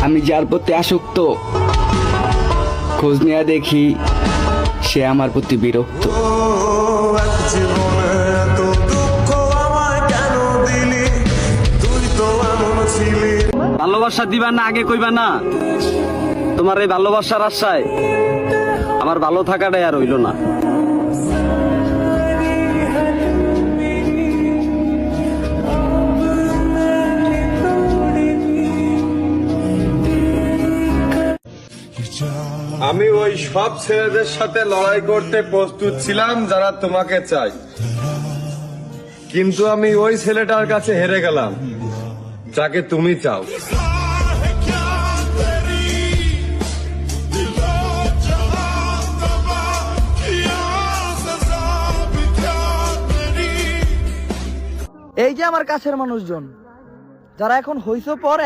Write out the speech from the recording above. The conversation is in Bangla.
আমি যার প্রতি আসক্ত, খোঁজ নিয়ে দেখি সে আমার প্রতি বিরক্ত। ভালোবাসা দিবা না আগে কইবা না? তোমার এই ভালোবাসার আশায় আমার ভালো থাকাটাই আর হইল না। আমি ওই সব ছেলেদের সাথে লড়াই করতে প্রস্তুত ছিলাম যারা তোমাকে চাই, কিন্তু আমি ওই ছেলেটার কাছে হেরে গেলাম যাকে তুমি চাও। এই যে আমার কাছের মানুষজন, যারা এখন হইছে পর